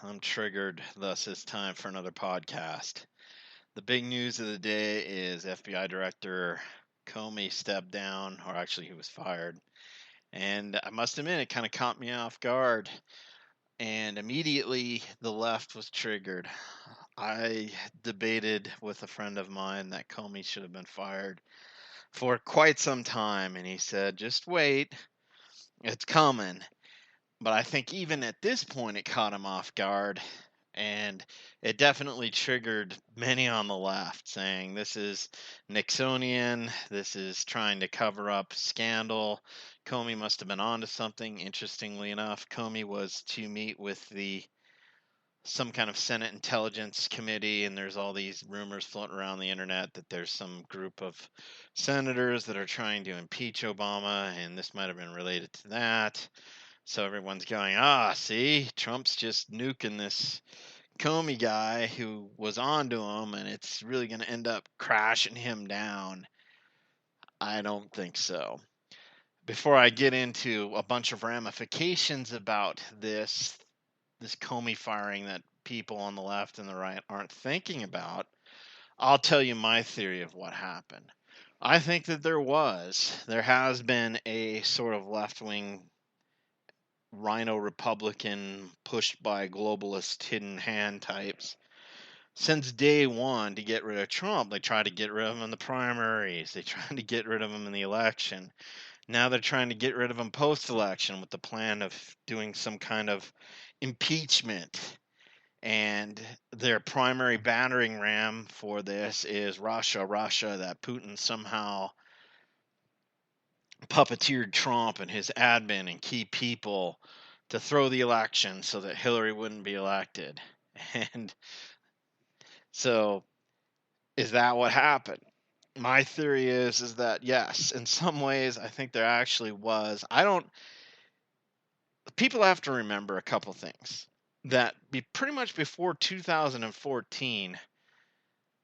I'm triggered, thus it's time for another podcast. The big news of the day is FBI Director Comey stepped down, or actually, he was fired. And I must admit, it kind of caught me off guard. And immediately, the left was triggered. I debated with a friend of mine that Comey should have been fired for quite some time. And he said, just wait, it's coming. But I think even at this point, it caught him off guard. And it definitely triggered many on the left saying this is Nixonian, this is trying to cover up scandal. Comey must have been onto something. Interestingly enough, Comey was to meet with some kind of Senate Intelligence Committee, and there's all these rumors floating around the internet that there's some group of senators that are trying to impeach Obama, and this might have been related to that. So everyone's going, see, Trump's just nuking this Comey guy who was onto him, and it's really going to end up crashing him down. I don't think so. Before I get into a bunch of ramifications about this Comey firing that people on the left and the right aren't thinking about, I'll tell you my theory of what happened. I think that there has been a sort of left-wing rhino Republican pushed by globalist hidden hand types since day one to get rid of Trump. They tried to get rid of him in the primaries. They tried to get rid of him in the election. Now they're trying to get rid of him post-election with the plan of doing some kind of impeachment. And their primary battering ram for this is Russia, that Putin somehow puppeteered Trump and his admin and key people to throw the election so that Hillary wouldn't be elected. And so, is that what happened? My theory is that yes, in some ways I think there actually was. People have to remember a couple things. That pretty much before 2014,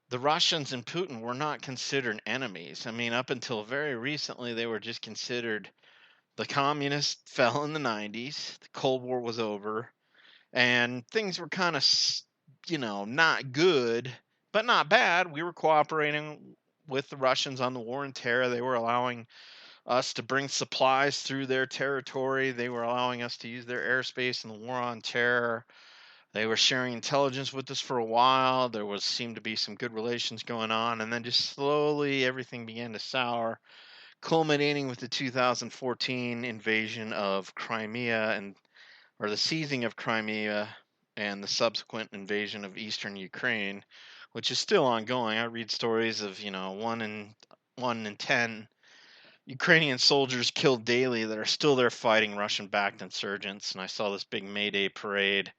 the Russians and Putin were not considered enemies. I mean, up until very recently, they were just considered. The communists fell in the 90s, the Cold War was over, and things were kind of, not good, but not bad. We were cooperating with the Russians on the war on terror. They were allowing us to bring supplies through their territory. They were allowing us to use their airspace in the war on terror. They were sharing intelligence with us for a while. There seemed to be some good relations going on, and then just slowly everything began to sour, culminating with the 2014 invasion of Crimea or the seizing of Crimea and the subsequent invasion of eastern Ukraine, which is still ongoing. I read stories of, 1 in 10 Ukrainian soldiers killed daily that are still there fighting Russian-backed insurgents. And I saw this big May Day parade,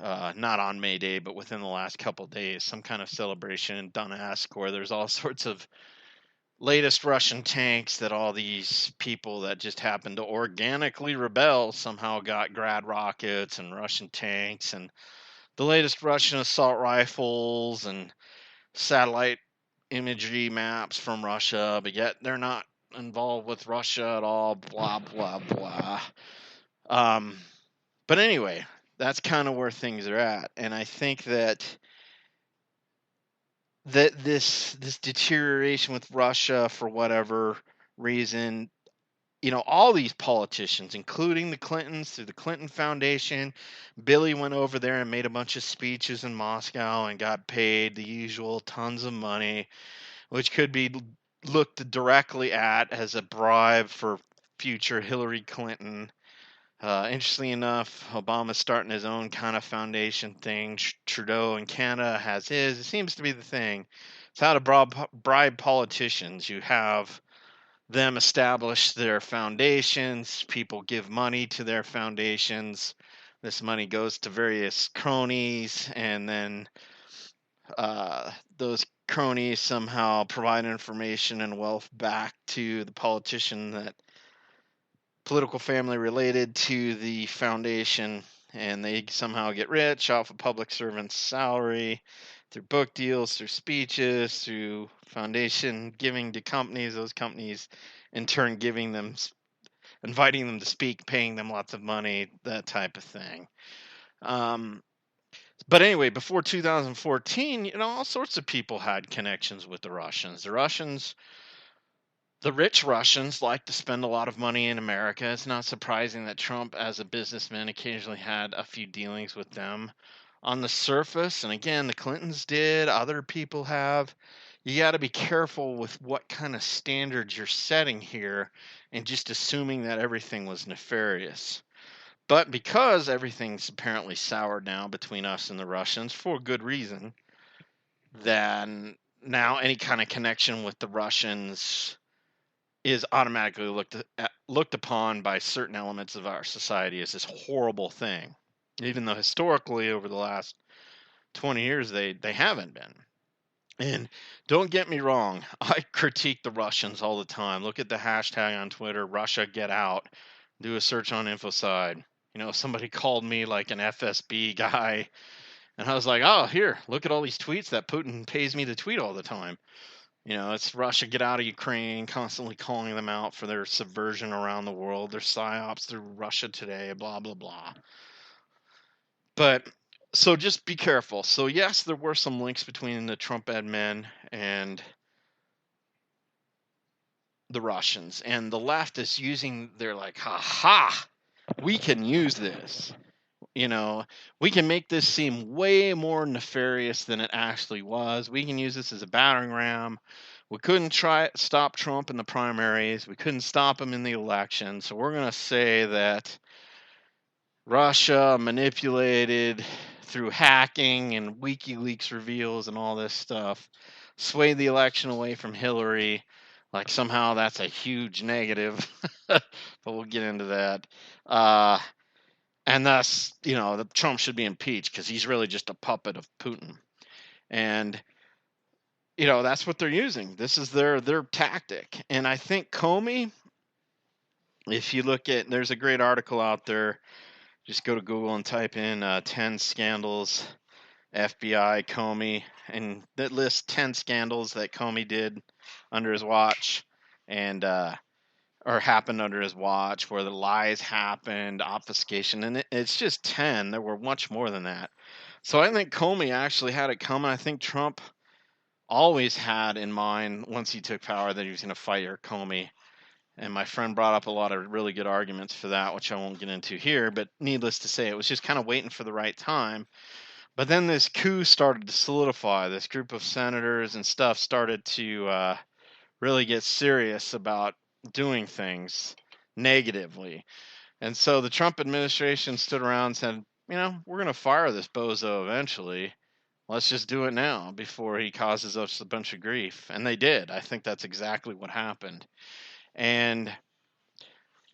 not on May Day, but within the last couple of days, some kind of celebration in Donetsk where there's all sorts of latest Russian tanks that all these people that just happened to organically rebel somehow got Grad rockets and Russian tanks and the latest Russian assault rifles and satellite imagery maps from Russia, but yet they're not involved with Russia at all, blah, blah, blah. But anyway, that's kind of where things are at. And I think that this deterioration with Russia, for whatever reason, all these politicians, including the Clintons through the Clinton Foundation, Billy went over there and made a bunch of speeches in Moscow and got paid the usual tons of money, which could be looked directly at as a bribe for future Hillary Clinton. Interestingly enough, Obama's starting his own kind of foundation thing. Trudeau in Canada has his. It seems to be the thing. It's how to bribe politicians. You have them establish their foundations. People give money to their foundations. This money goes to various cronies, and then those cronies somehow provide information and wealth back to the politician that political family related to the foundation, and they somehow get rich off a public servant's salary through book deals, through speeches, through foundation giving to companies, those companies in turn inviting them to speak, paying them lots of money, that type of thing. Um, but anyway, before 2014, all sorts of people had connections with the Russians. The rich Russians like to spend a lot of money in America. It's not surprising that Trump, as a businessman, occasionally had a few dealings with them. On the surface, and again, the Clintons did, other people have. You got to be careful with what kind of standards you're setting here and just assuming that everything was nefarious. But because everything's apparently soured now between us and the Russians for good reason, then now any kind of connection with the Russians is automatically looked upon by certain elements of our society as this horrible thing, even though historically over the last 20 years they haven't been. And don't get me wrong, I critique the Russians all the time. Look at the hashtag on Twitter, Russia get out. Do a search on Infoside. Somebody called me like an FSB guy, and I was like, oh, here, look at all these tweets that Putin pays me to tweet all the time. It's Russia, get out of Ukraine, constantly calling them out for their subversion around the world, their psyops through Russia today, blah, blah, blah. But so just be careful. So, yes, there were some links between the Trump admin and the Russians. And the left is they're like, ha ha, we can use this. We can make this seem way more nefarious than it actually was. We can use this as a battering ram. We couldn't stop Trump in the primaries. We couldn't stop him in the election. So we're going to say that Russia manipulated through hacking and WikiLeaks reveals and all this stuff, swayed the election away from Hillary. Like somehow that's a huge negative, but we'll get into that. And thus, Trump should be impeached because he's really just a puppet of Putin. And, that's what they're using. This is their tactic. And I think Comey, if you look at, there's a great article out there. Just go to Google and type in 10 scandals, FBI Comey, and that lists 10 scandals that Comey did under his watch and or happened under his watch, where the lies happened, obfuscation, and it's just 10. There were much more than that. So I think Comey actually had it coming. I think Trump always had in mind, once he took power, that he was going to fire Comey. And my friend brought up a lot of really good arguments for that, which I won't get into here. But needless to say, it was just kind of waiting for the right time. But then this coup started to solidify. This group of senators and stuff started to really get serious about doing things negatively. And so the Trump administration stood around and said, we're going to fire this bozo eventually. Let's just do it now before he causes us a bunch of grief. And they did. I think that's exactly what happened. And,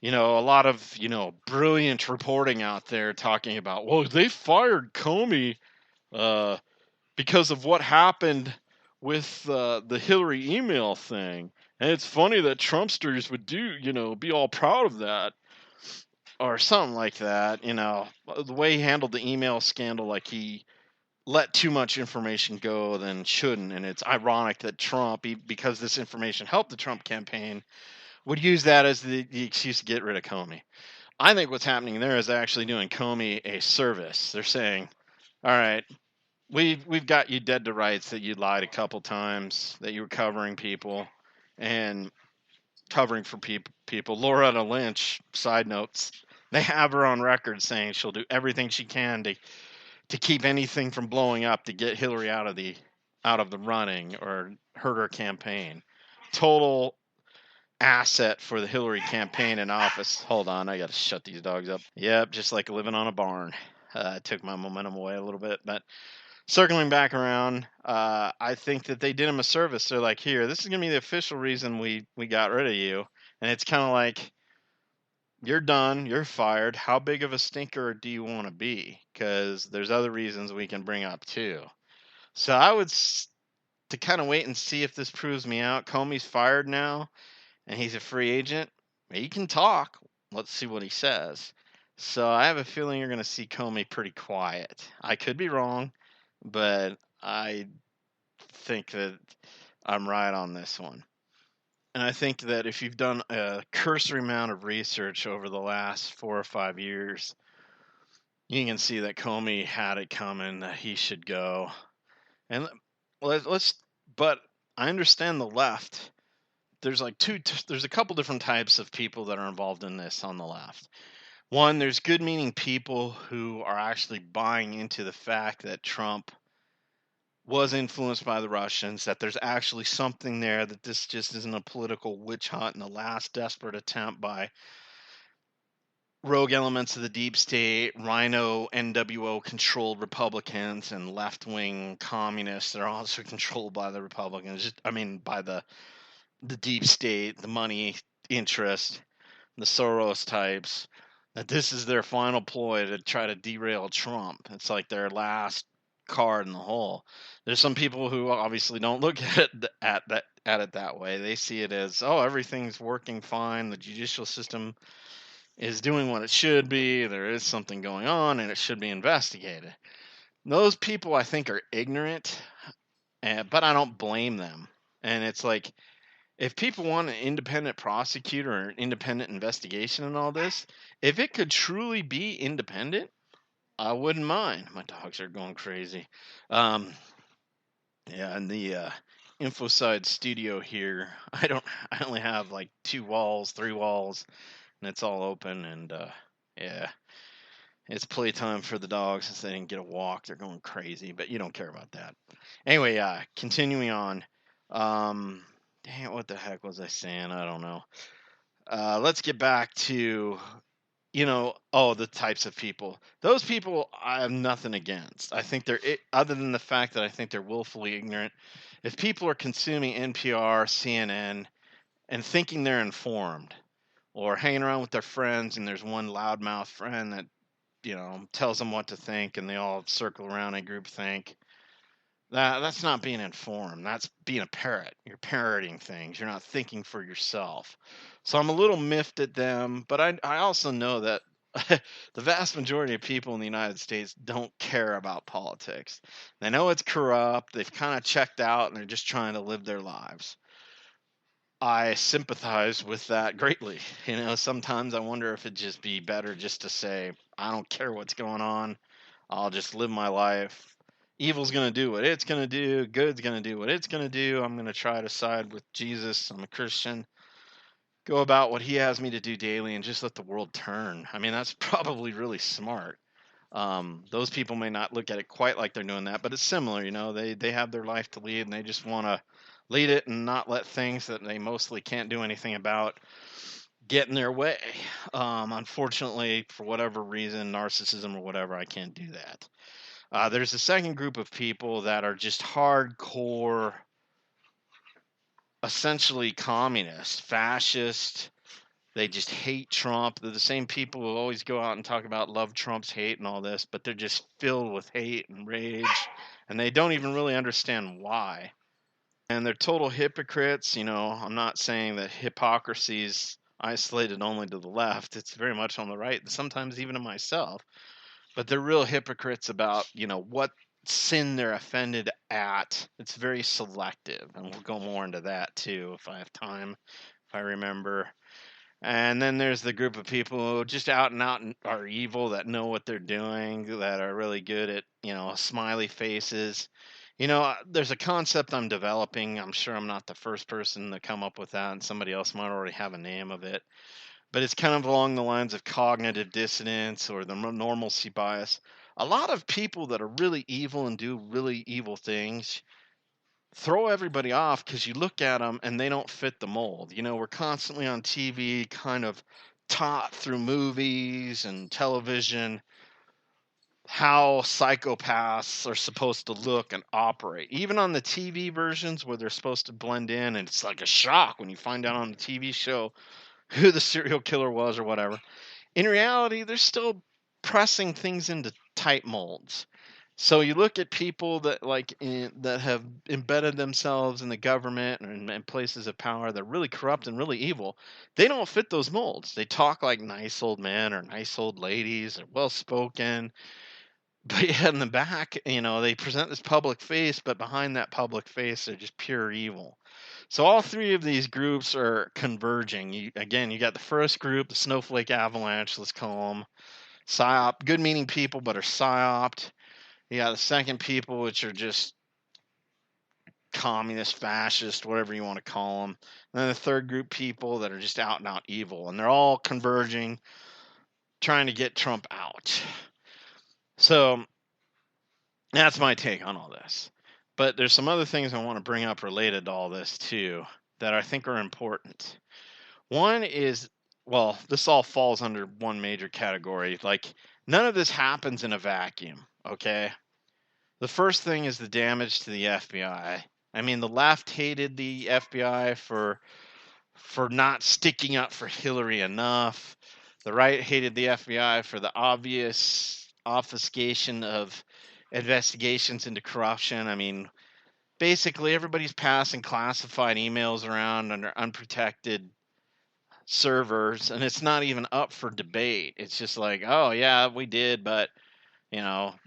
a lot of, brilliant reporting out there talking about, well, they fired Comey because of what happened with the Hillary email thing. And it's funny that Trumpsters would be all proud of that. Or something like that, the way he handled the email scandal, like he let too much information go than shouldn't. And it's ironic that Trump, because this information helped the Trump campaign, would use that as the excuse to get rid of Comey. I think what's happening there is actually doing Comey a service. They're saying, all right, we've got you dead to rights that you lied a couple times, that you were covering people and covering for people. Loretta Lynch, side notes, they have her on record saying she'll do everything she can to keep anything from blowing up to get Hillary out of the running or hurt her campaign. Total asset for the Hillary campaign in office. Hold on, I got to shut these dogs up. Yep, just like living on a barn. Took my momentum away a little bit, but circling back around, I think that they did him a service. They're like, here, this is going to be the official reason we got rid of you. And it's kind of like, you're done, you're fired. How big of a stinker do you want to be? Because there's other reasons we can bring up too. So I would to kind of wait and see if this proves me out. Comey's fired now, and he's a free agent. He can talk. Let's see what he says. So I have a feeling you're going to see Comey pretty quiet. I could be wrong, but I think that I'm right on this one. And I think that if you've done a cursory amount of research over the last 4 or 5 years, You can see that Comey had it coming that he should go. And let's but I understand the left. There's like there's a couple different types of people that are involved in this on the left. One, there's good meaning people who are actually buying into the fact that Trump was influenced by the Russians, that there's actually something there, that this just isn't a political witch hunt and a last desperate attempt by rogue elements of the deep state, Rhino NWO controlled Republicans, and left wing communists that are also controlled by the Republicans. By the deep state, the money interest, the Soros types. That this is their final ploy to try to derail Trump. It's like their last card in the hole. There's some people who obviously don't look at it that way. They see it as, oh, everything's working fine. The judicial system is doing what it should be. There is something going on, and it should be investigated. Those people, I think, are ignorant, but I don't blame them. And it's like, if people want an independent prosecutor or an independent investigation and all this, if it could truly be independent, I wouldn't mind. My dogs are going crazy. Yeah, in the InfoSide studio here, I only have like 3 walls, and it's all open, and yeah, it's playtime for the dogs since they didn't get a walk. They're going crazy, but you don't care about that. Anyway, continuing on. Dang, what the heck was I saying? I don't know. Let's get back to, the types of people. Those people I have nothing against. I think other than the fact that I think they're willfully ignorant. If people are consuming NPR, CNN, and thinking they're informed, or hanging around with their friends and there's one loudmouth friend that, tells them what to think and they all circle around a group think, that's not being informed. That's being a parrot. You're parroting things. You're not thinking for yourself. So I'm a little miffed at them, but I also know that the vast majority of people in the United States don't care about politics. They know it's corrupt. They've kind of checked out and they're just trying to live their lives. I sympathize with that greatly. Sometimes I wonder if it'd just be better just to say, I don't care what's going on. I'll just live my life. Evil's going to do what it's going to do. Good's going to do what it's going to do. I'm going to try to side with Jesus. I'm a Christian. Go about what he has me to do daily and just let the world turn. That's probably really smart. Those people may not look at it quite like they're doing that, but it's similar. They have their life to lead and they just want to lead it and not let things that they mostly can't do anything about get in their way. Unfortunately, for whatever reason, narcissism or whatever, I can't do that. There's a second group of people that are just hardcore, essentially communist, fascist. They just hate Trump. They're the same people who always go out and talk about love Trump's hate and all this, but they're just filled with hate and rage, and they don't even really understand why. And they're total hypocrites. I'm not saying that hypocrisy is isolated only to the left. It's very much on the right, and sometimes even to myself. But they're real hypocrites about, what sin they're offended at. It's very selective, and we'll go more into that too if I have time, if I remember. And then there's the group of people who just out and out are evil, that know what they're doing, that are really good at, smiley faces. There's a concept I'm developing. I'm sure I'm not the first person to come up with that, and somebody else might already have a name of it. But it's kind of along the lines of cognitive dissonance or the normalcy bias. A lot of people that are really evil and do really evil things throw everybody off because you look at them and they don't fit the mold. We're constantly on TV, kind of taught through movies and television how psychopaths are supposed to look and operate. Even on the TV versions where they're supposed to blend in, and it's like a shock when you find out on the TV show who the serial killer was or whatever. In reality, they're still pressing things into tight molds. So you look at people that that have embedded themselves in the government and in places of power that are really corrupt and really evil. They don't fit those molds. They talk like nice old men or nice old ladies. They're well spoken. But yeah, in the back, they present this public face, but behind that public face, they're just pure evil. So all three of these groups are converging. You got the first group, the snowflake avalanche, let's call them. PSYOP, good meaning people, but are PSYOPed. You got the second people, which are just communist, fascist, whatever you want to call them. And then the third group people that are just out and out evil. And they're all converging, trying to get Trump out. So that's my take on all this. But there's some other things I want to bring up related to all this too that I think are important. One is, well, this all falls under one major category. Like, none of this happens in a vacuum, okay? The first thing is the damage to the FBI. I mean, the left hated the FBI for not sticking up for Hillary enough. The right hated the FBI for the obvious obfuscation of investigations into corruption. I mean, basically everybody's passing classified emails around under unprotected servers, and it's not even up for debate. It's just like, oh yeah, we did, but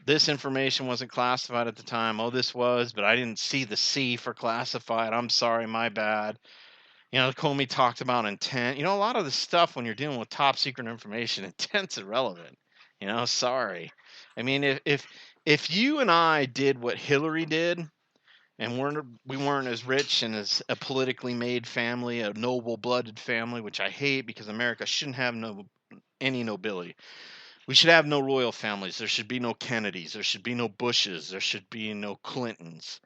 this information wasn't classified at the time. Oh, this was, but I didn't see the C for classified. I'm sorry, my bad. Comey talked about intent. A lot of the stuff when you're dealing with top secret information, intent's irrelevant. Sorry. I mean, if you and I did what Hillary did, and we weren't as rich and as a politically made family, a noble-blooded family, which I hate because America shouldn't have any nobility. We should have no royal families. There should be no Kennedys. There should be no Bushes. There should be no Clintons.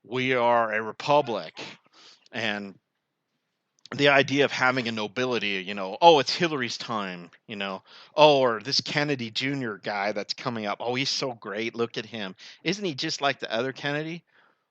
We are a republic, and the idea of having a nobility, oh, it's Hillary's time, or this Kennedy Jr. guy that's coming up. Oh, he's so great. Look at him. Isn't he just like the other Kennedy?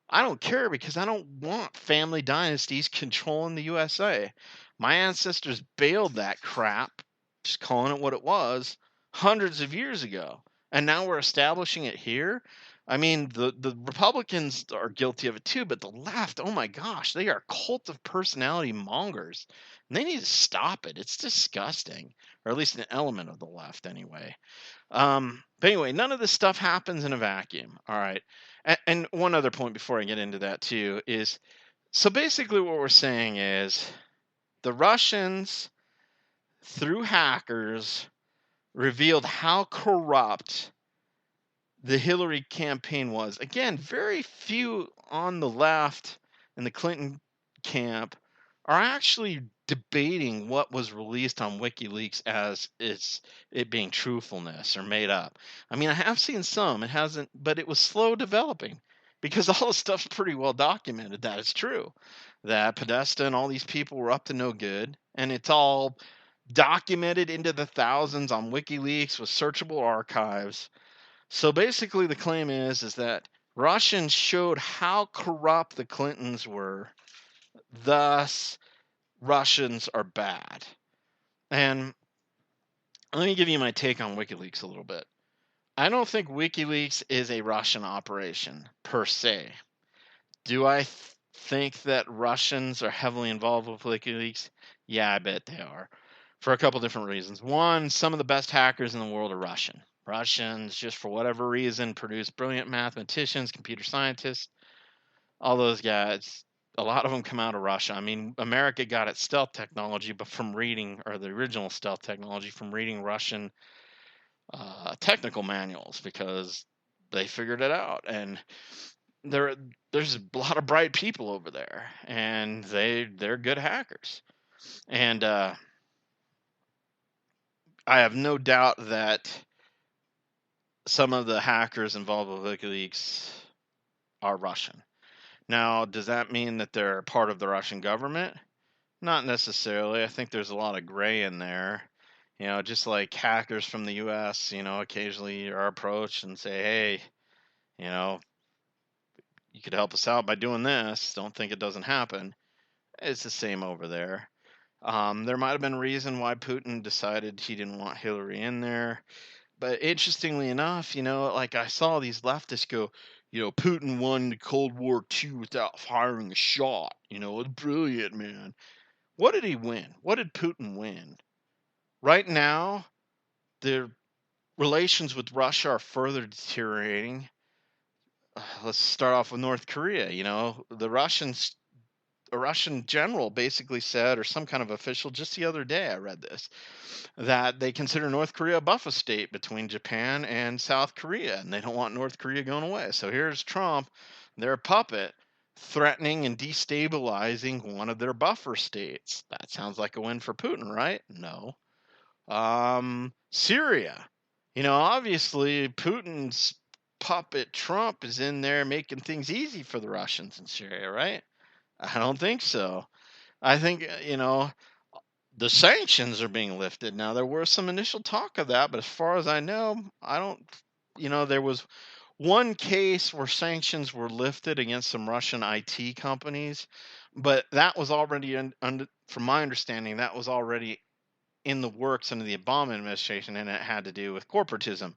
I don't care because I don't want family dynasties controlling the USA. My ancestors bailed that crap, just calling it what it was, hundreds of years ago. And now we're establishing it here. I mean, the Republicans are guilty of it too, but the left, oh my gosh, they are cult of personality mongers. And they need to stop it. It's disgusting, or at least an element of the left anyway. But anyway, none of this stuff happens in a vacuum. All right. And one other point before I get into that too is, so basically what we're saying is the Russians, through hackers, revealed how corrupt the Hillary campaign was. Again, very few on the left in the Clinton camp are actually debating what was released on WikiLeaks as it being truthfulness or made up. I mean, I have seen some. It hasn't, but it was slow developing because all the stuff's pretty well documented that it's true. That Podesta and all these people were up to no good, and it's all documented into the thousands on WikiLeaks with searchable archives. So basically the claim is that Russians showed how corrupt the Clintons were, thus Russians are bad. And let me give you my take on WikiLeaks a little bit. I don't think WikiLeaks is a Russian operation per se. Do I think that Russians are heavily involved with WikiLeaks? Yeah, I bet they are. For a couple different reasons. One, some of the best hackers in the world are Russian. Russians, just for whatever reason, produce brilliant mathematicians, computer scientists, all those guys. A lot of them come out of Russia. I mean, America got its stealth technology, but from reading, or the original stealth technology, from reading Russian technical manuals because they figured it out. And there's a lot of bright people over there, and they're good hackers. And I have no doubt that some of the hackers involved with WikiLeaks are Russian. Now, does that mean that they're part of the Russian government? Not necessarily. I think there's a lot of gray in there. Just like hackers from the U.S., occasionally are approached and say, hey, you could help us out by doing this. Don't think it doesn't happen. It's the same over there. There might have been a reason why Putin decided he didn't want Hillary in there. But interestingly enough, like I saw these leftists go, Putin won the Cold War II without firing a shot. It's brilliant, man. What did he win? What did Putin win? Right now, their relations with Russia are further deteriorating. Let's start off with North Korea. The Russians a Russian general basically said, or some kind of official, just the other day, I read this, that they consider North Korea a buffer state between Japan and South Korea, and they don't want North Korea going away. So here's Trump, their puppet, threatening and destabilizing one of their buffer states. That sounds like a win for Putin, right? No. Syria. Obviously Putin's puppet Trump is in there making things easy for the Russians in Syria, right? I don't think so. I think, the sanctions are being lifted. Now, there was some initial talk of that, but as far as I know, I don't, there was one case where sanctions were lifted against some Russian IT companies, but that was already, from my understanding, that was already in the works under the Obama administration, and it had to do with corporatism.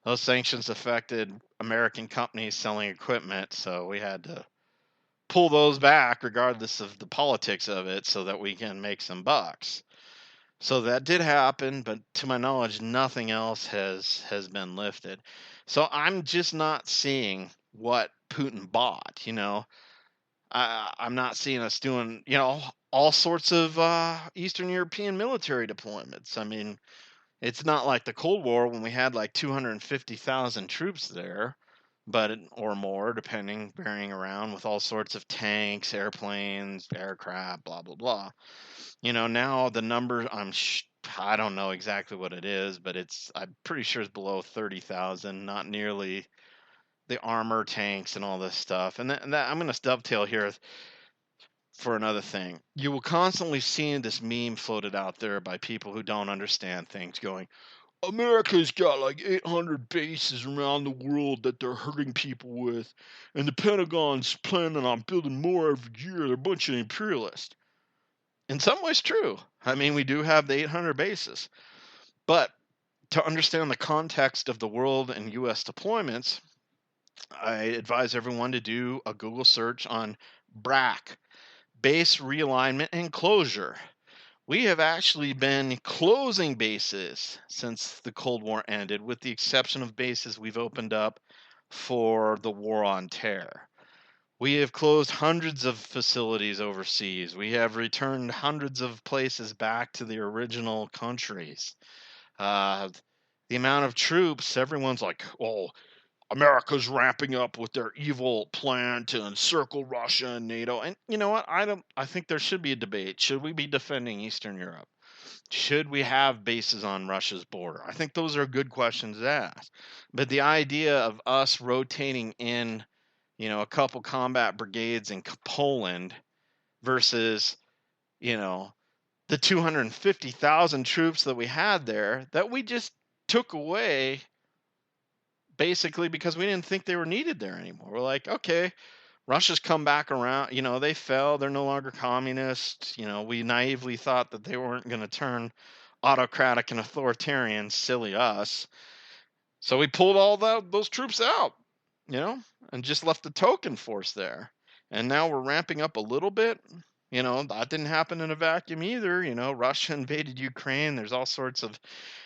Those sanctions affected American companies selling equipment, so we had to pull those back regardless of the politics of it so that we can make some bucks. So that did happen, but to my knowledge, nothing else has been lifted. So I'm just not seeing what Putin bought. I'm not seeing us doing all sorts of Eastern European military deployments. I mean, it's not like the Cold War when we had like 250,000 troops there, but or more, depending, varying around with all sorts of tanks, airplanes, aircraft, blah blah blah. Now the number I don't know exactly what it is, but I'm pretty sure it's below 30,000, not nearly the armor tanks and all this stuff. And that I'm going to dovetail here for another thing. You will constantly see this meme floated out there by people who don't understand things going, America's got like 800 bases around the world that they're hurting people with, and the Pentagon's planning on building more every year. They're a bunch of imperialists. In some ways, true. I mean, we do have the 800 bases. But to understand the context of the world and U.S. deployments, I advise everyone to do a Google search on BRAC, base realignment and closure. We have actually been closing bases since the Cold War ended, with the exception of bases we've opened up for the war on terror. We have closed hundreds of facilities overseas. We have returned hundreds of places back to the original countries. The amount of troops, everyone's like, oh, America's ramping up with their evil plan to encircle Russia and NATO. And you know what? I think there should be a debate. Should we be defending Eastern Europe? Should we have bases on Russia's border? I think those are good questions to ask. But the idea of us rotating in, a couple combat brigades in Poland versus, the 250,000 troops that we had there that we just took away basically because we didn't think they were needed there anymore. We're like, okay, Russia's come back around. They fell. They're no longer communist. We naively thought that they weren't going to turn autocratic and authoritarian. Silly us. So we pulled all those troops out, and just left the token force there. And now we're ramping up a little bit. That didn't happen in a vacuum either. Russia invaded Ukraine. There's all sorts of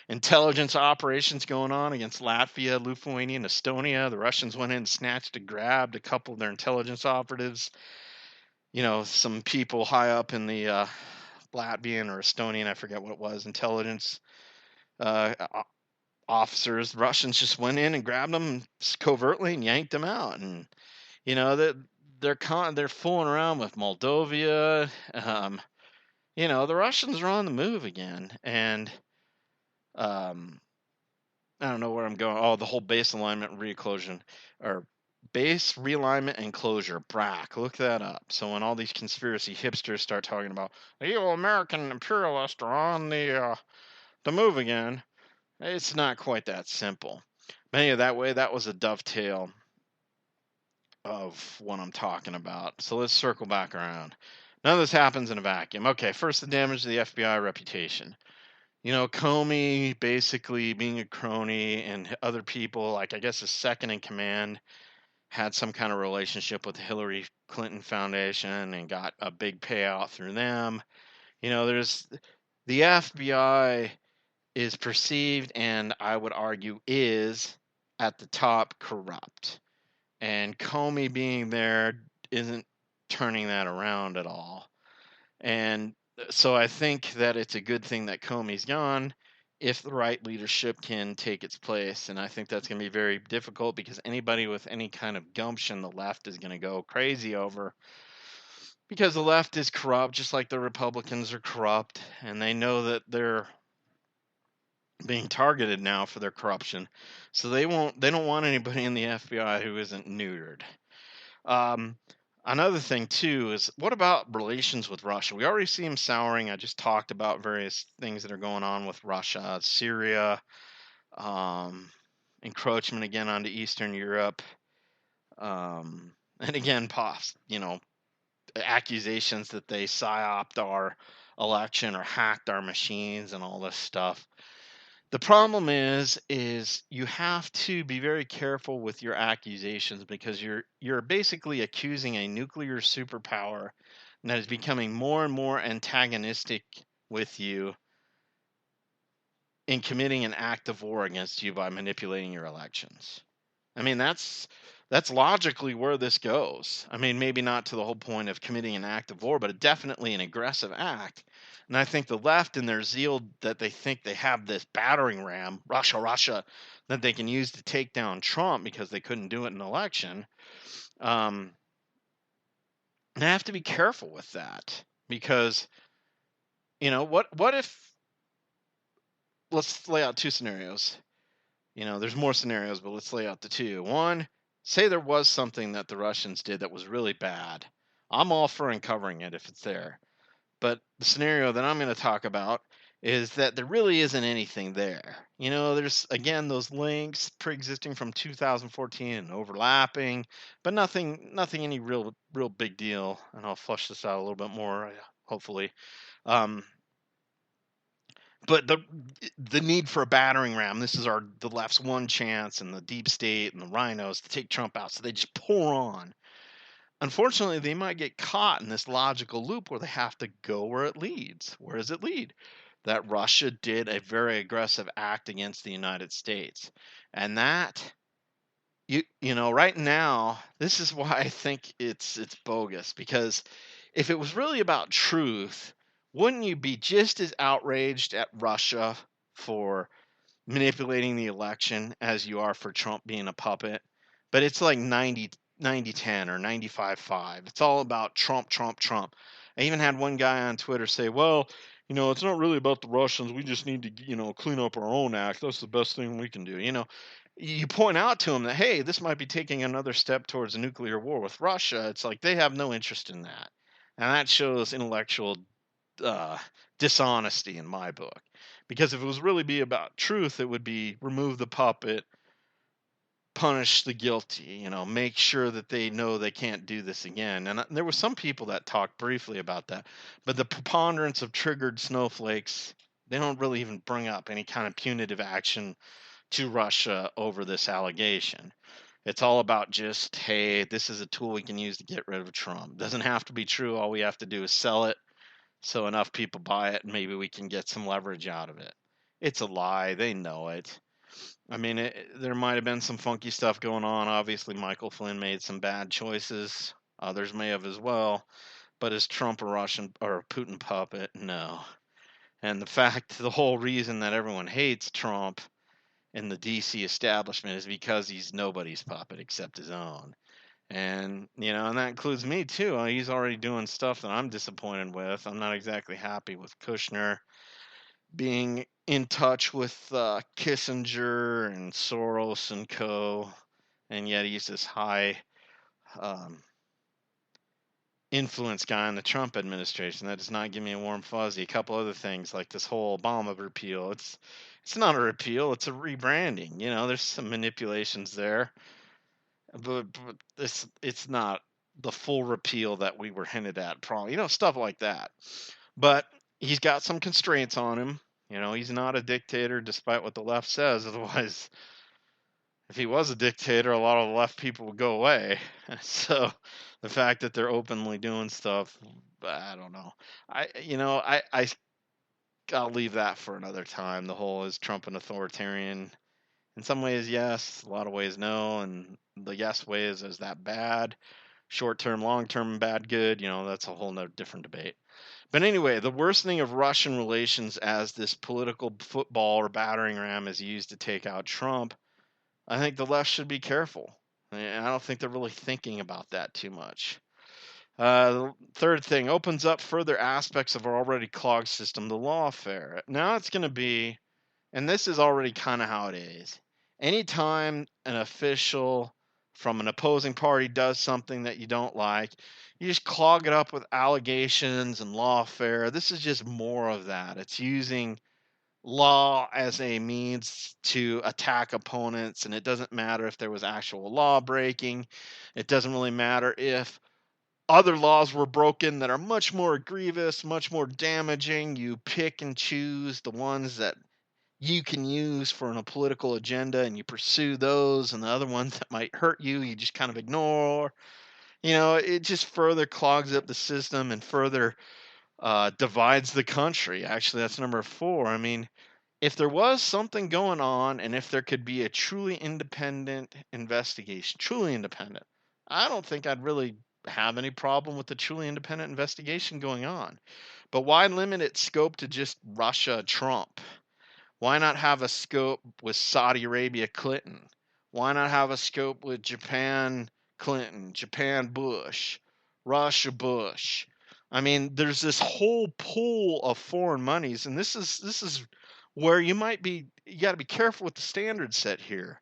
intelligence operations going on against Latvia, Lithuania, and Estonia. The Russians went in and snatched and grabbed a couple of their intelligence operatives. Some people high up in the Latvian or Estonian, I forget what it was, intelligence officers. The Russians just went in and grabbed them covertly and yanked them out. And that they're fooling around with Moldova. The Russians are on the move again, and I don't know where I'm going. Oh, the whole base alignment reclosion or base realignment and closure, BRAC. Look that up. So when all these conspiracy hipsters start talking about the evil American imperialists are on the move again, it's not quite that simple. But anyway, that was a dovetail of what I'm talking about. So let's circle back around. None of this happens in a vacuum. Okay, first the damage to the FBI reputation. Comey basically being a crony and other people, like I guess his second in command, had some kind of relationship with the Hillary Clinton Foundation and got a big payout through them. There's the FBI is perceived, and I would argue is at the top corrupt. And Comey being there isn't turning that around at all. And so I think that it's a good thing that Comey's gone if the right leadership can take its place. And I think that's going to be very difficult because anybody with any kind of gumption, the left is going to go crazy over, because the left is corrupt, just like the Republicans are corrupt, and they know that they're being targeted now for their corruption. So they don't want anybody in the FBI who isn't neutered. Um, Another thing too is, what about relations with Russia? We already see them souring. I just talked about various things that are going on with Russia, Syria, um, encroachment again onto Eastern Europe, and again, accusations that they psyoped our election or hacked our machines and all this stuff. The problem is you have to be very careful with your accusations, because you're basically accusing a nuclear superpower that is becoming more and more antagonistic with you in committing an act of war against you by manipulating your elections. I mean, that's logically where this goes. I mean, maybe not to the whole point of committing an act of war, but definitely an aggressive act. And I think the left, in their zeal that they think they have this battering ram, Russia, that they can use to take down Trump because they couldn't do it in an election, they have to be careful with that. Because, what if, let's lay out two scenarios. There's more scenarios, but let's lay out the two. One, say there was something that the Russians did that was really bad. I'm all for uncovering it if it's there. But the scenario that I'm going to talk about is that there really isn't anything there. There's, again, those links pre-existing from 2014 and overlapping, but nothing any real big deal. And I'll flush this out a little bit more, hopefully. But the need for a battering ram, this is the left's one chance, and the deep state and the rhinos, to take Trump out. So they just pour on. Unfortunately, they might get caught in this logical loop where they have to go where it leads. Where does it lead? That Russia did a very aggressive act against the United States. And that, right now, this is why I think it's bogus. Because if it was really about truth, wouldn't you be just as outraged at Russia for manipulating the election as you are for Trump being a puppet? But it's like 90-10 or 95-5. It's all about Trump, Trump, Trump. I even had one guy on Twitter say, well, it's not really about the Russians. We just need to, clean up our own act. That's the best thing we can do. You point out to him that, hey, this might be taking another step towards a nuclear war with Russia. It's like they have no interest in that. And that shows intellectual dishonesty in my book. Because if it was really be about truth, it would be remove the puppet, punish the guilty, make sure that they know they can't do this again. And there were some people that talked briefly about that. But the preponderance of triggered snowflakes, they don't really even bring up any kind of punitive action to Russia over this allegation. It's all about just, hey, this is a tool we can use to get rid of Trump. Doesn't have to be true. All we have to do is sell it so enough people buy it, and maybe we can get some leverage out of it. It's a lie. They know it. I mean, there might have been some funky stuff going on. Obviously, Michael Flynn made some bad choices. Others may have as well. But is Trump a Russian or a Putin puppet? No. And the whole reason that everyone hates Trump in the DC establishment is because he's nobody's puppet except his own. And, and that includes me too. He's already doing stuff that I'm disappointed with. I'm not exactly happy with Kushner being in touch with Kissinger and Soros and co. And yet he's this high influence guy in the Trump administration. That does not give me a warm fuzzy. A couple other things like this whole Obama repeal. It's not a repeal. It's a rebranding. There's some manipulations there, but it's not the full repeal that we were hinted at. Probably, stuff like that. But he's got some constraints on him. He's not a dictator, despite what the left says. Otherwise, if he was a dictator, a lot of the left people would go away. So the fact that they're openly doing stuff, I don't know. I'll leave that for another time. The whole, is Trump an authoritarian? In some ways, yes. A lot of ways, no. And the yes way is that bad? Short-term, long-term, bad, good, that's a whole nother different debate. But anyway, the worsening of Russian relations as this political football or battering ram is used to take out Trump, I think the left should be careful. And I don't think they're really thinking about that too much. The third thing opens up further aspects of our already clogged system, the lawfare. Now it's going to be, and this is already kind of how it is. Anytime an official from an opposing party does something that you don't like, you just clog it up with allegations and lawfare. This is just more of that. It's using law as a means to attack opponents, and it doesn't matter if there was actual law breaking. It doesn't really matter if other laws were broken that are much more grievous, much more damaging. You pick and choose the ones that you can use for a political agenda and you pursue those, and the other ones that might hurt you, you just kind of ignore. It just further clogs up the system and further divides the country. Actually, that's number 4. I mean, if there was something going on and if there could be a truly independent investigation, truly independent, I don't think I'd really have any problem with the truly independent investigation going on. But why limit its scope to just Russia, Trump? Why not have a scope with Saudi Arabia, Clinton? Why not have a scope with Japan, Clinton, Japan, Bush, Russia, Bush? I mean, there's this whole pool of foreign monies, and this is where you got to be careful with the standard set here.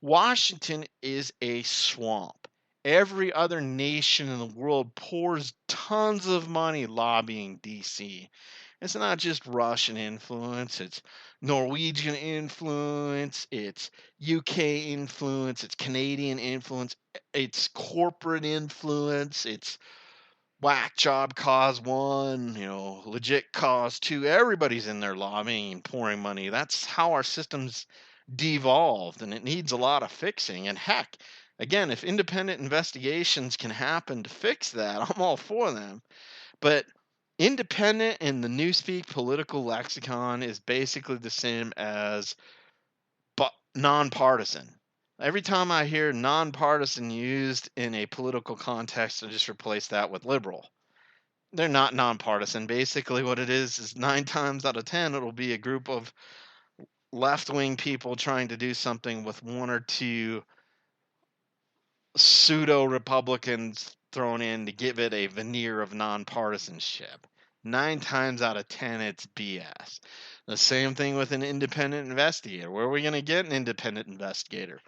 Washington is a swamp. Every other nation in the world pours tons of money lobbying DC. It's not just Russian influence, it's Norwegian influence, it's UK influence, it's Canadian influence, it's corporate influence, it's whack job cause 1, legit cause 2. Everybody's in there lobbying and pouring money. That's how our system's devolved, and it needs a lot of fixing. And heck, again, if independent investigations can happen to fix that, I'm all for them. But independent in the newspeak political lexicon is basically the same as nonpartisan. Every time I hear nonpartisan used in a political context, I just replace that with liberal. They're not nonpartisan. Basically, what it is 9 times out of 10, it'll be a group of left-wing people trying to do something with 1 or 2 pseudo-Republicans thrown in to give it a veneer of nonpartisanship. 9 times out of 10, it's BS. The same thing with an independent investigator. Where are we going to get an independent investigator?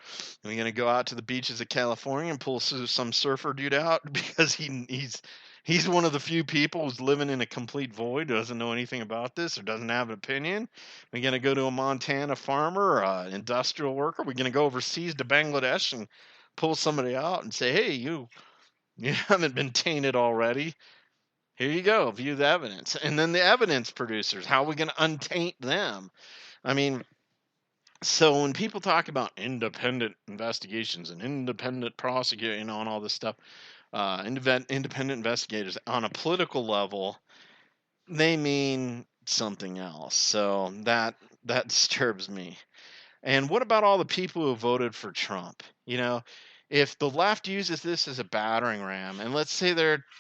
Are we going to go out to the beaches of California and pull some surfer dude out because he's one of the few people who's living in a complete void, doesn't know anything about this or doesn't have an opinion? Are we going to go to a Montana farmer, an industrial worker? Are we going to go overseas to Bangladesh and pull somebody out and say, hey, you haven't been tainted already. Here you go, view the evidence. And then the evidence producers, how are we going to untaint them? I mean, so when people talk about independent investigations and independent prosecuting, and all this stuff, independent investigators on a political level, they mean something else. So that disturbs me. And what about all the people who voted for Trump? If the left uses this as a battering ram, and let's say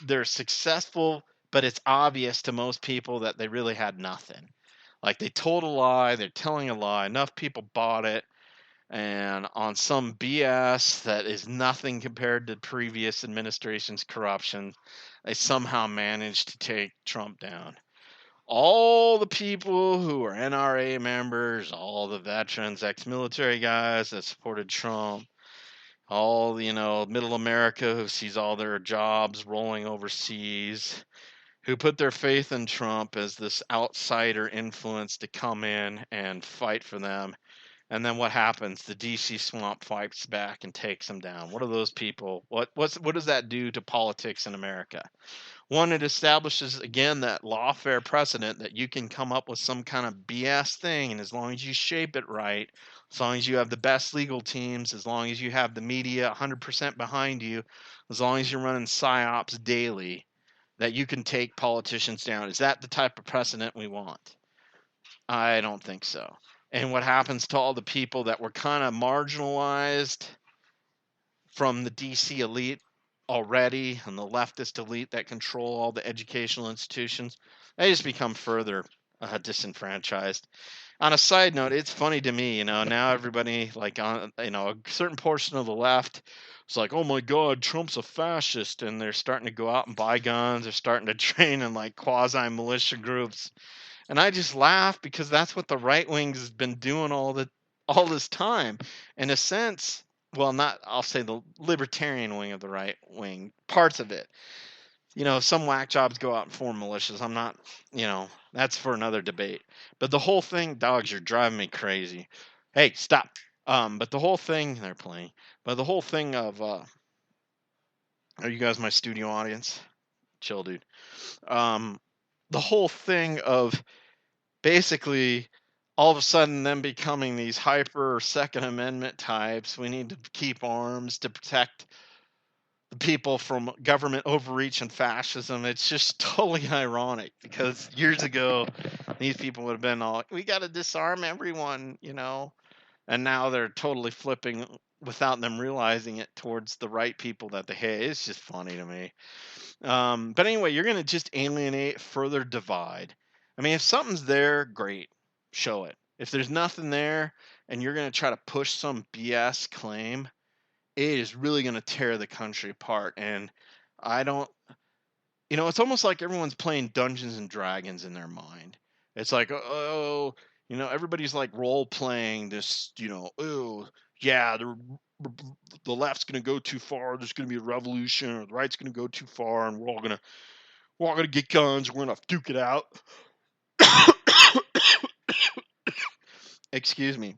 they're successful, but it's obvious to most people that they really had nothing. Like they told a lie, they're telling a lie, enough people bought it, and on some BS that is nothing compared to previous administration's corruption, they somehow managed to take Trump down. All the people who are NRA members, all the veterans, ex-military guys that supported Trump, all the, middle America who sees all their jobs rolling overseas, who put their faith in Trump as this outsider influence to come in and fight for them. And then what happens? The DC swamp fights back and takes them down. What are those people? What does that do to politics in America? One, it establishes, again, that lawfare precedent that you can come up with some kind of BS thing, and as long as you shape it right, as long as you have the best legal teams, as long as you have the media 100% behind you, as long as you're running psyops daily, that you can take politicians down. Is that the type of precedent we want? I don't think so. And what happens to all the people that were kind of marginalized from the DC elite? already, and the leftist elite that control all the educational institutions, they just become further disenfranchised. On a side note, it's funny to me, now everybody, like, on, a certain portion of the left is like, oh my God, Trump's a fascist, and they're starting to go out and buy guns. They're starting to train in like quasi militia groups, and I just laugh because that's what the right wing has been doing all this time. In a sense, well, not, I'll say the libertarian wing of the right wing, parts of it. Some whack jobs go out and form militias. I'm not, that's for another debate. But the whole thing, dogs, you're driving me crazy. Hey, stop. But the whole thing, they're playing. But the whole thing of, are you guys my studio audience? Chill, dude. The whole thing of basically all of a sudden them becoming these hyper Second Amendment types. We need to keep arms to protect the people from government overreach and fascism. It's just totally ironic because years ago these people would have been all, we got to disarm everyone, and now they're totally flipping without them realizing it towards the right people that they hate. It's just funny to me. But anyway, you're going to just alienate, further divide. I mean, if something's there, great, show it. If there's nothing there and you're going to try to push some BS claim, it is really going to tear the country apart. And I don't, it's almost like everyone's playing Dungeons and Dragons in their mind. It's like, oh, everybody's like role playing this, oh, yeah, the left's going to go too far. There's going to be a revolution, or the right's going to go too far, and we're all going to get guns. We're going to duke it out. Excuse me.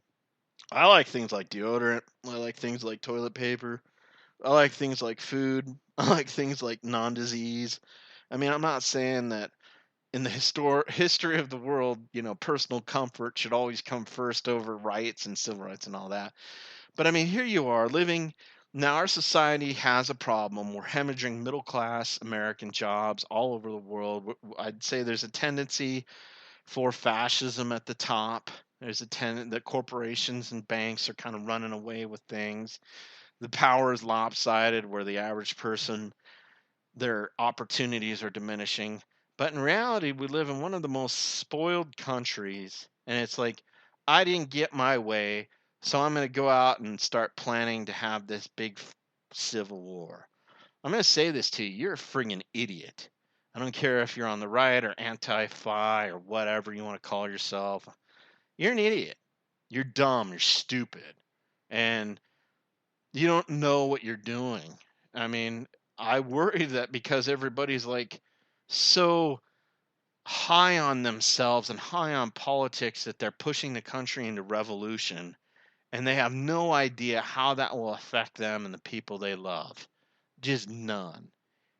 I like things like deodorant. I like things like toilet paper. I like things like food. I like things like non-disease. I mean, I'm not saying that in the history of the world, personal comfort should always come first over rights and civil rights and all that. But I mean, here you are living. Now our society has a problem. We're hemorrhaging middle class American jobs all over the world. I'd say there's a tendency for fascism at the top. There's a tendency that corporations and banks are kind of running away with things. The power is lopsided where the average person, their opportunities are diminishing. But in reality, we live in one of the most spoiled countries. And it's like, I didn't get my way, so I'm going to go out and start planning to have this big civil war. I'm going to say this to you. You're a friggin' idiot. I don't care if you're on the right or anti-fi or whatever you want to call yourself. You're an idiot. You're dumb. You're stupid. And you don't know what you're doing. I mean, I worry that because everybody's like so high on themselves and high on politics that they're pushing the country into revolution, and they have no idea how that will affect them and the people they love. Just none.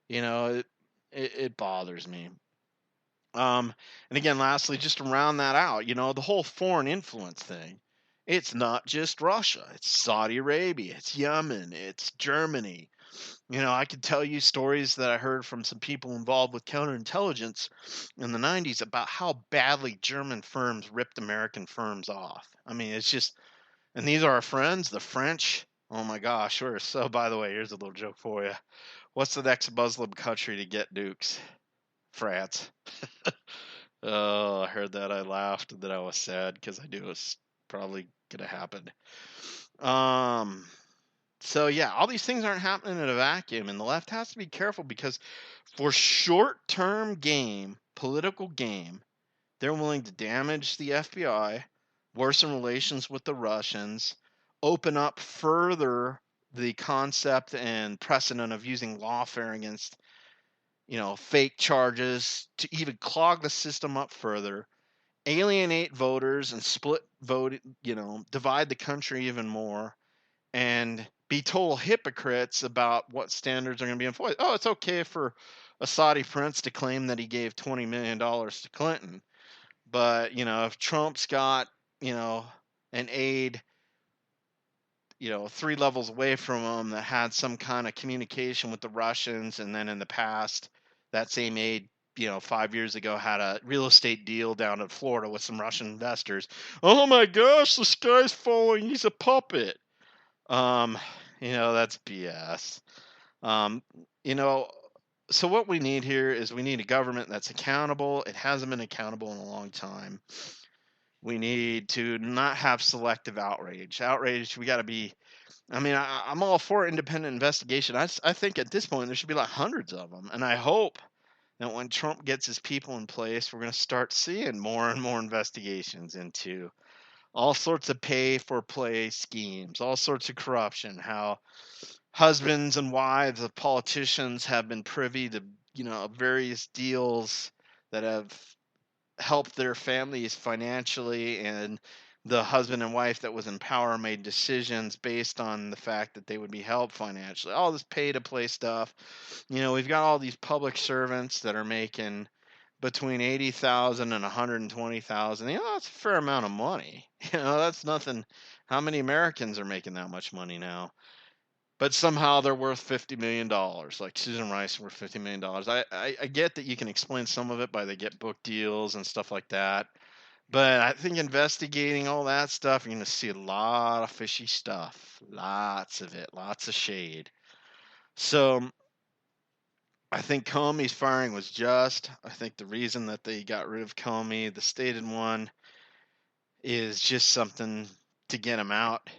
It bothers me. And again, lastly, just to round that out, the whole foreign influence thing. It's not just Russia. It's Saudi Arabia. It's Yemen. It's Germany. I could tell you stories that I heard from some people involved with counterintelligence in the 90s about how badly German firms ripped American firms off. I mean, it's just, and these are our friends, the French. Oh my gosh, sure. So, by the way, here's a little joke for you. What's the next Muslim country to get nukes? France. Oh, I heard that. I laughed and then I was sad because I knew it was probably going to happen. So yeah, all these things aren't happening in a vacuum, and the left has to be careful because for short-term game, political game, they're willing to damage the FBI, worsen relations with the Russians, open up further the concept and precedent of using lawfare against, fake charges to even clog the system up further, alienate voters and split vote, divide the country even more, and be total hypocrites about what standards are going to be enforced. Oh, it's okay for a Saudi prince to claim that he gave $20 million to Clinton. But, if Trump's got, an aide, 3 levels away from him that had some kind of communication with the Russians, and then in the past, that same aide, 5 years ago had a real estate deal down in Florida with some Russian investors. Oh my gosh, the sky's falling. He's a puppet. That's BS. Um, you know, so what we need here is we need a government that's accountable. It hasn't been accountable in a long time. We need to not have selective outrage. Outrage, we got to be. I mean, I'm all for independent investigation. I think at this point there should be like hundreds of them, and I hope that when Trump gets his people in place, we're going to start seeing more and more investigations into all sorts of pay for play schemes, all sorts of corruption, how husbands and wives of politicians have been privy to, various deals that have helped their families financially, and the husband and wife that was in power made decisions based on the fact that they would be helped financially. All this pay to play stuff. We've got all these public servants that are making between 80,000 and 120,000. That's a fair amount of money. That's nothing. How many Americans are making that much money now? But somehow they're worth $50 million. Like Susan Rice worth $50 million. I get that you can explain some of it by they get book deals and stuff like that. But I think investigating all that stuff, you're going to see a lot of fishy stuff. Lots of it. Lots of shade. So I think Comey's firing was just. I think the reason that they got rid of Comey, the stated one, is just something to get him out.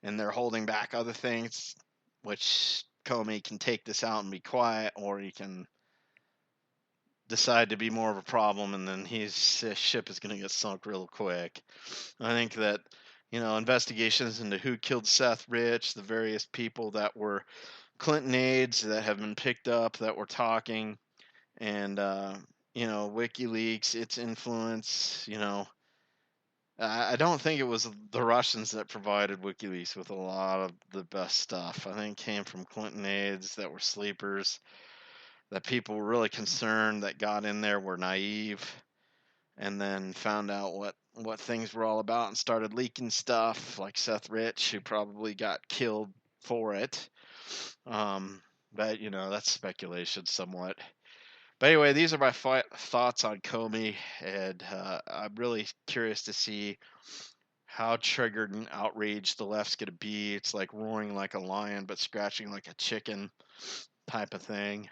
And they're holding back other things, which Comey can take this out and be quiet, or he can decide to be more of a problem, and then his ship is going to get sunk real quick. I think that, investigations into who killed Seth Rich, the various people that were Clinton aides that have been picked up that were talking, and, WikiLeaks, its influence, I don't think it was the Russians that provided WikiLeaks with a lot of the best stuff. I think it came from Clinton aides that were sleepers, that people were really concerned that got in there were naive, and then found out what things were all about and started leaking stuff, like Seth Rich, who probably got killed for it. But that's speculation somewhat. But anyway, these are my thoughts on Comey, and I'm really curious to see how triggered and outraged the left's going to be. It's like roaring like a lion but scratching like a chicken type of thing.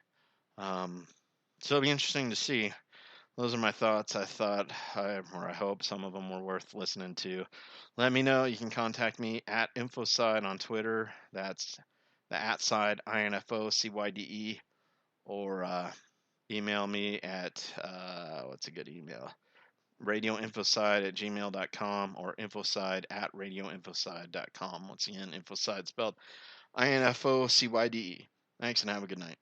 So it'll be interesting to see. Those are my thoughts. I hope some of them were worth listening to. Let me know. You can contact me at Infocide on Twitter. That's the @ side INFOCYDE, or email me at what's a good email? radioinfoside@gmail.com, or infoside@radioinfoside.com. Once again, Infoside spelled INFOCYDE. Thanks, and have a good night.